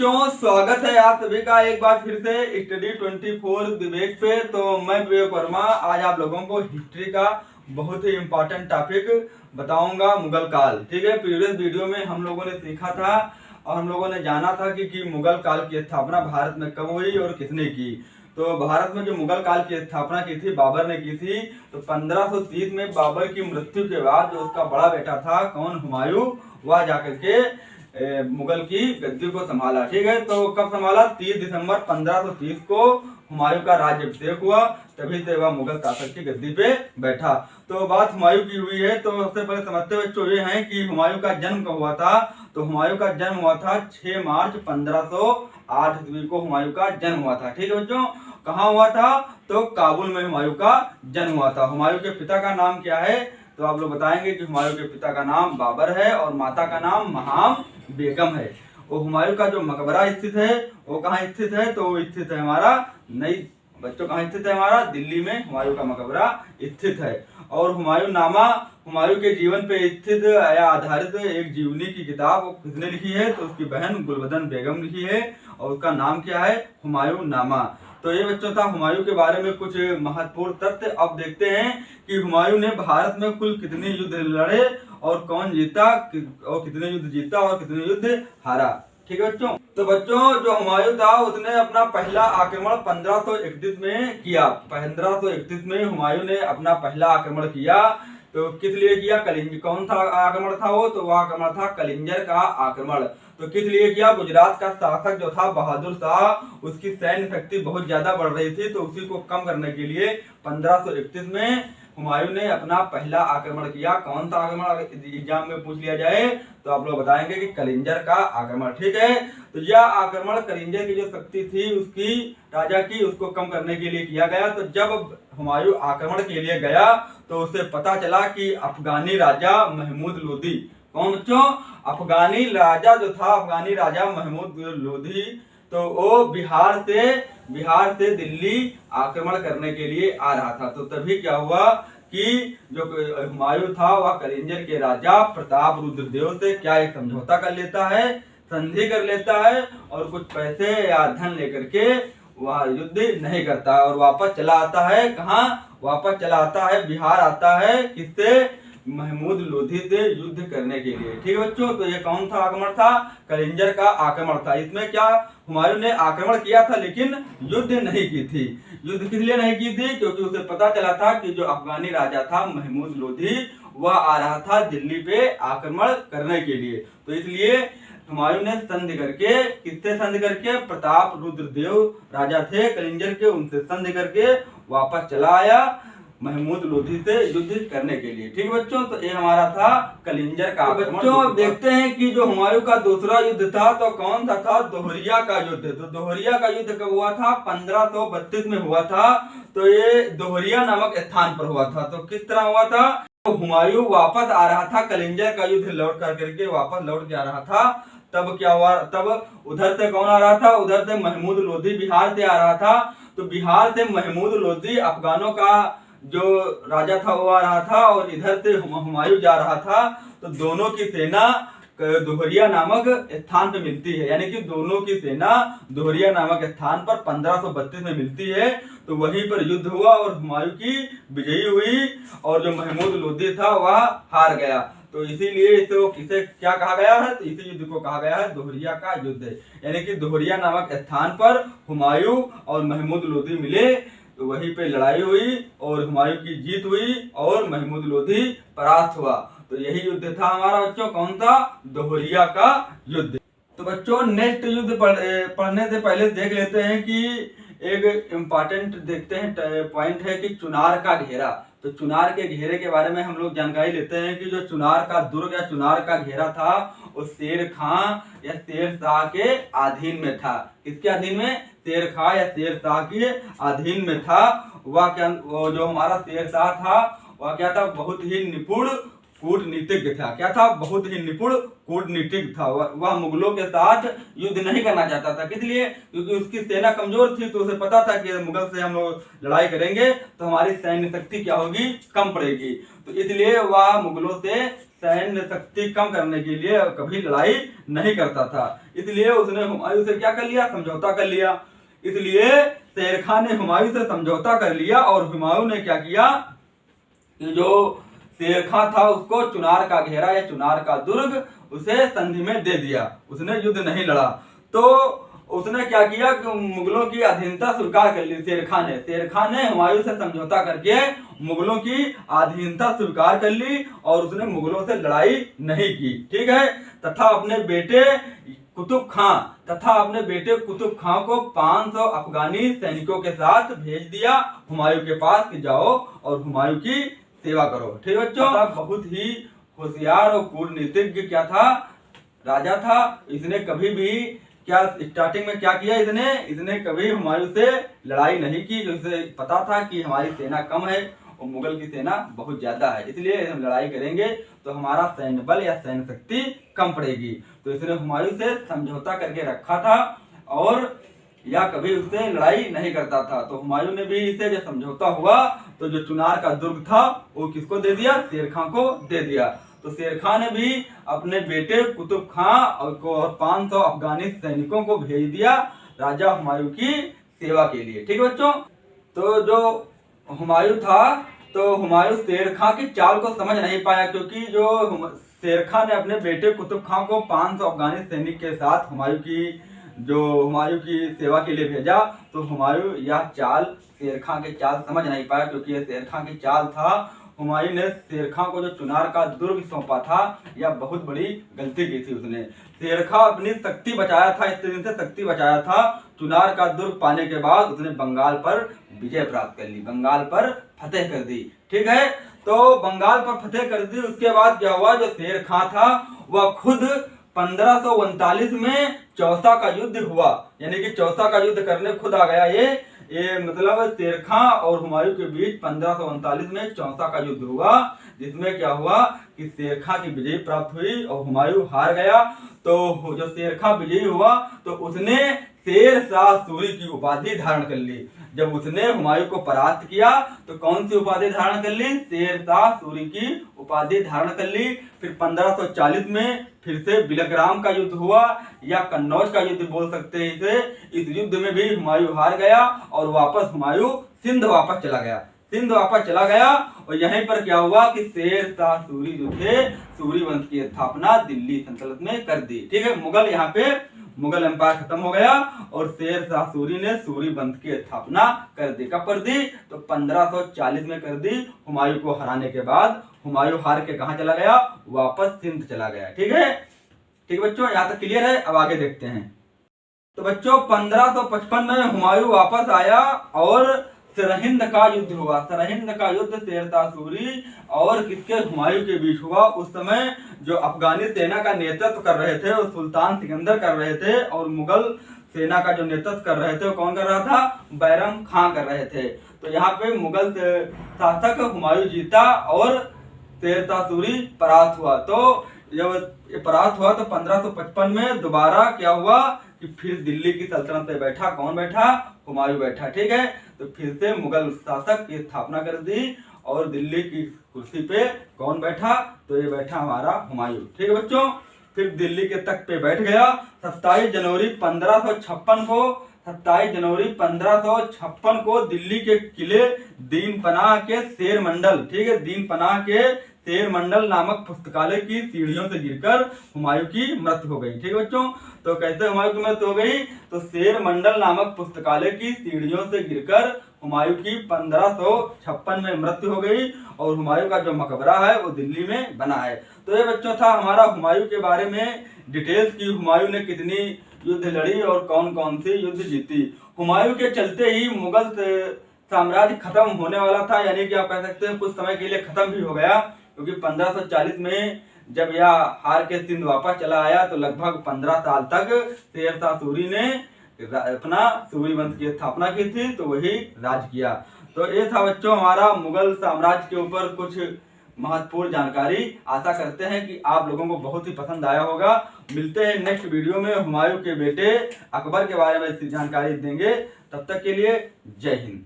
बच्चों, स्वागत है आप सभी का एक बार फिर से स्टडी 24 विवेक पे। तो मैं विवेक वर्मा आज आप लोगों को हिस्ट्री का बहुत ही इम्पोर्टेंट टॉपिक बताऊंगा, मुगल काल। ठीक है, प्रीवियस वीडियो में हम लोगों ने सीखा था और हम लोगों ने जाना था कि मुगल काल की स्थापना भारत में कब हुई और किसने की। तो भारत में जो मुगल काल की स्थापना की थी बाबर ने की थी। तो 1530 में बाबर की मृत्यु के बाद जो उसका बड़ा बेटा था कौन, हुमायूं, वह जाकर के मुगल की गद्दी को संभाला। ठीक है, तो कब संभाला? 30 दिसंबर 1530 को हुमायूं का राज्य अभिषेक हुआ, तभी से वह मुगल शासक की गद्दी पे बैठा। तो बात हुमायूं की हुई है, तो सबसे पहले समझते हुए बच्चों ये है कि हुमायूं का जन्म कब हुआ था। तो हुमायूं का जन्म हुआ था 6 मार्च 1508 ईस्वी को हुमायूं का जन्म हुआ था। ठीक है बच्चों, कहाँ हुआ था? तो काबुल में हुमायूं का जन्म हुआ था। हुमायूं के पिता का नाम क्या है? तो आप लोग बताएंगे कि हुमायूं के पिता का नाम बाबर है और माता का नाम महाम बेगम है। और हुमायूं का जो मकबरा स्थित है वो कहाँ स्थित है? तो वो स्थित है हमारा नई बच्चों कहाँ स्थित है? हमारा दिल्ली में हुमायूं का मकबरा स्थित है। और हुमायूं नामा हुमायूं के जीवन पे स्थित या आधारित एक जीवनी की किताब किसने लिखी है? तो उसकी बहन गुलबदन बेगम लिखी है और उसका नाम क्या है? हुमायूं नामा। तो ये बच्चों था हुमायूं के बारे में कुछ महत्वपूर्ण तथ्य। अब देखते हैं कि हुमायूं ने भारत में कुल कितने युद्ध लड़े और कौन जीता और कितने युद्ध जीता और कितने युद्ध हारा। ठीक है बच्चों, तो बच्चों जो हुमायूं था उसने अपना पहला आक्रमण 1531 में किया। 1531 में हुमायूं ने अपना पहला आक्रमण किया। तो किस लिए किया? कलिंज कौन था आक्रमण था वो? तो वह आक्रमण था कलिंजर का आक्रमण। तो किस लिए किया? गुजरात का शासक जो था बहादुर शाह, उसकी सैन्य शक्ति बहुत ज्यादा बढ़ रही थी, तो उसी को कम करने के लिए 1531 में हुमायूं ने अपना पहला आक्रमण किया। कौन सा आक्रमण? अगर एग्जाम में पूछ लिया जाए तो आप लोग बताएंगे कि कलिंजर का आक्रमण। ठीक है, तो यह आक्रमण कलिंजर की जो शक्ति थी उसकी राजा की, उसको कम करने के लिए किया गया। तो जब हुमायूं आक्रमण के लिए गया तो उसे पता चला कि अफगानी राजा महमूद लोदी, कौन बच्चों? अफगानी राजा जो था, अफगानी राजा महमूद लोदी, तो वो बिहार से दिल्ली आक्रमण करने के लिए आ रहा था। तो तभी क्या हुआ कि जो हुमायूं था वह कलिंजर के राजा प्रताप रुद्रदेव से क्या एक समझौता कर लेता है, संधि कर लेता है और कुछ पैसे या धन लेकर के वह युद्ध नहीं करता और वापस चला आता है। कहाँ वापस चला आता है? बिहार आता है। किससे? महमूद लोधी से युद्ध करने के लिए। ठीक है बच्चों, तो ये कौन था आक्रमण था? कलिंजर का आक्रमण था। इसमें क्या हुमायूं ने आक्रमण किया था लेकिन युद्ध नहीं की थी। युद्ध किस लिए नहीं की थी? क्योंकि उसे पता चला था कि जो अफगानी राजा था महमूद लोधी वह आ रहा था दिल्ली पे आक्रमण करने के लिए। तो इसलिए हुमायूं ने संधि करके, किससे संधि करके? प्रताप रुद्रदेव राजा थे कलिंजर के, उनसे संधि करके वापस चला आया महमूद लोधी से युद्ध करने के लिए। ठीक है बच्चों, तो ये हमारा था कलिंजर का आक्रमण। बच्चों अब देखते हैं कि जो हुमायूं का दूसरा युद्ध था तो कौन सा था? दोहरिया का युद्ध। तो दोहरिया का युद्ध कब हुआ था? 1532 में हुआ था। तो ये दोहरिया नामक स्थान पर हुआ था। तो किस तरह हुआ था? तो हुमायूं वापस आ रहा था, कलिंजर का युद्ध लौट करके वापस लौट के आ रहा था। तब क्या हुआ? तब उधर से कौन आ रहा था? उधर से महमूद लोधी बिहार से आ रहा था। तो बिहार से महमूद लोधी अफगानों का जो राजा था वो आ रहा था और इधर से हुमायूं जा रहा था। तो दोनों की सेना दोहरिया नामक स्थान पे मिलती है, यानी कि दोनों की सेना दोहरिया नामक स्थान पर 1532 में मिलती है। तो वहीं पर युद्ध हुआ और हुमायूं की विजयी हुई और जो महमूद लोधी था वह हार गया। तो इसीलिए इसे क्या कहा गया है? तो इसी युद्ध को कहा गया है दोहरिया का युद्ध, यानी कि दोहरिया नामक स्थान पर हुमायूं और महमूद लोधी मिले। तो वहीं पे लड़ाई हुई और हुमायूं की जीत हुई और महमूद लोधी परास्त हुआ। तो यही युद्ध था हमारा बच्चों, कौन सा? दोहरिया का युद्ध। तो बच्चों नेक्स्ट युद्ध पढ़ने से पहले देख लेते हैं कि एक इम्पॉर्टेंट देखते हैं पॉइंट है कि चुनार का घेरा। तो चुनार के घेरे के बारे में हम लोग जानकारी लेते हैं कि जो चुनार का दुर्ग या चुनार का घेरा था वो शेर खां या शेर शाह के अधीन में था। किसके अधीन में? शेर खां या शेर शाह के अधीन में था। वो जो हमारा शेर शाह था वह क्या था? बहुत ही निपुण कूटनीतिज्ञ था। क्या था? बहुत ही निपुण कूटनीतिज्ञ था। वह मुगलों के साथ युद्ध नहीं करना चाहता था। किस लिए? क्योंकि उसकी सेना कमजोर थी। तो उसे पता था कि मुगल से हम लोग लड़ाई करेंगे तो हमारी सैन्य शक्ति क्या होगी? कम पड़ेगी। तो इसलिए वह मुगलों से सैन्य शक्ति कम करने के लिए कभी लड़ाई नहीं करता था। इसलिए उसने हुमायूं से क्या कर लिया, समझौता कर लिया। इसलिए शेर खान ने हुमायूं से समझौता कर लिया और हुमायूं ने क्या किया कि जो शेर खान था उसको चुनार का घेरा या चुनार का दुर्ग उसे संधि में दे दिया। उसने युद्ध नहीं लड़ा। तो उसने क्या किया कि मुगलों की अधीनता स्वीकार कर ली। शेर खान ने हुमायूं से समझौता करके मुगलों की अधीनता स्वीकार कर ली और उसने मुगलों से लड़ाई नहीं की, ठीक है। तथा अपने बेटे कुतुब खां को 500 अफगानी सैनिकों के साथ भेज दिया हुमायूं के पास कि जाओ और हुमायूं की सेवा करो, ठीक है बच्चों। बहुत ही होशियार और कूटनीतिज्ञ क्या था, राजा था। इसने कभी भी क्या स्टार्टिंग में क्या किया, इसने कभी हुमायूं से लड़ाई नहीं की। इसे पता था कि हमारी सेना कम है और मुगल की सेना बहुत ज्यादा है, इसलिए हम लड़ाई करेंगे तो हमारा सैन्य बल या सैन्य शक्ति कम पड़ेगी। तो इसने हुमायूं से समझौता करके रखा था और या कभी उससे लड़ाई नहीं करता था। तो हुमायूं ने भी इसे जो समझौता हुआ तो जो चुनार का दुर्ग था वो किसको दे दिया, शेर खान को दे दिया। तो शेर खान ने भी अपने बेटे कुतुब खान और 500 अफगानी सैनिकों को भेज दिया राजा हुमायूं की सेवा के लिए, ठीक है बच्चों। तो जो हुमायूं था तो हुमायूं शेर खान की चाल को समझ नहीं पाया, क्योंकि जो शेर खान ने अपने बेटे कुतुब खान को 500 अफगानी सैनिक के साथ हुमायूं की सेवा के लिए भेजा। तो हुमायूं यह चाल शेर खान की चाल समझ नहीं पाया, क्योंकि यह शेर खान की चाल था। हुमायूं ने शेर खान को जो चुनार का दुर्ग सौंपा था यह बहुत बड़ी गलती की थी उसने। शेर खान अपनी शक्ति बचाया था, इतने दिन से शक्ति बचाया था। चुनार का दुर्ग पाने के बाद उसने बंगाल पर विजय प्राप्त कर ली, बंगाल पर फतेह कर दी, ठीक है। तो बंगाल पर फतेह कर दी। उसके बाद क्या हुआ, जो शेर खान था वह खुद 1539 में चौसा का युद्ध हुआ, यानी कि चौसा का युद्ध करने खुद आ गया। ये मतलब शेर खान और हुमायूं के बीच 1539 में चौसा का युद्ध हुआ, जिसमें क्या हुआ कि शेर खान की विजय प्राप्त हुई और हुमायूं हार गया। तो जो शेर खान विजयी हुआ तो उसने शेर शाह सूरी की उपाधि धारण कर ली। जब उसने हुमायूं को परास्त किया तो कौन सी उपाधि धारण कर ली, शेर शाह सूरी की उपाधि धारण कर ली। फिर 1540 में फिर से बिलग्राम का युद्ध हुआ या कन्नौज का युद्ध बोल सकते हैं इसे। इस युद्ध में भी हुमायूं हार गया और वापस हुमायूं सिंध वापस चला गया और यहीं पर क्या हुआ कि शेर शाह सूरी जो थे सूरी वंश की स्थापना दिल्ली सल्तनत में कर दी, ठीक है। यहाँ पे मुगल एम्पायर खत्म हो गया और शेर शाह सूरी ने सूरी वंश की स्थापना कर दी। कब कर दी, तो 1540 में कर दी। हुमायूं को हराने के बाद हुमायूं हार के कहाँ चला गया, वापस सिंध चला गया, ठीक है बच्चों। यहाँ तक क्लियर है। अब आगे देखते हैं। तो बच्चों 1555 में हुमायूं वापस आया और सरहिंद का युद्ध हुआ। सरहिंद का युद्ध शेर शाह सूरी और किसके, हुमायूं के बीच हुआ। उस समय जो अफगानी सेना का नेतृत्व कर रहे थे वो सुल्तान सिकंदर कर रहे थे और मुगल सेना का जो नेतृत्व कर रहे थे वो कौन कर रहा था, बैरम खान कर रहे थे। तो यहाँ पे मुगल शासक हुमायूं जीता और शेर शाह सूरी परास्त हुआ। तो जब परास्त हुआ तो 1555 में दोबारा क्या हुआ कि फिर दिल्ली की सल्तनत पे बैठा, कौन बैठा, हुमायूं बैठा, ठीक है। तो फिर से मुगल शासक की स्थापना कर दी और दिल्ली की कुर्सी पे कौन बैठा, तो ये बैठा हमारा हुमायूं, ठीक है बच्चों। फिर दिल्ली के तख्त पे बैठ गया। 27 जनवरी 1556 को दिल्ली के किले दीन पनाह के शेर मंडल, ठीक है, दीन पनाह के शेर मंडल नामक पुस्तकालय की सीढ़ियों से गिरकर हुमायूं की मृत्यु हो गई, ठीक है बच्चों। तो कैसे हुमायूं की मृत्यु हो गई, तो शेर मंडल नामक पुस्तकालय की सीढ़ियों से गिरकर हुमायूं की 1556 में मृत्यु हो गई और हुमायूं का जो मकबरा है वो दिल्ली में बना है। तो ये बच्चों था हमारा हुमायूं के बारे में डिटेल्स की हुमायूं ने कितनी युद्ध लड़ी और कौन कौन सी युद्ध जीती। हुमायूं के चलते ही मुगल साम्राज्य खत्म होने वाला था, यानी कि आप कह सकते हैं कुछ समय के लिए खत्म भी हो गया, क्योंकि 1540 में जब यह हार के सिंध वापस चला आया तो लगभग 15 साल तक शेर शाह सूरी ने अपना सूरी वंश की स्थापना की थी, तो वही राज किया। तो ये था बच्चों हमारा मुगल साम्राज्य के ऊपर कुछ महत्वपूर्ण जानकारी। आशा करते हैं कि आप लोगों को बहुत ही पसंद आया होगा। मिलते हैं नेक्स्ट वीडियो में, हुमायूं के बेटे अकबर के बारे में जानकारी देंगे। तब तक के लिए जय हिंद।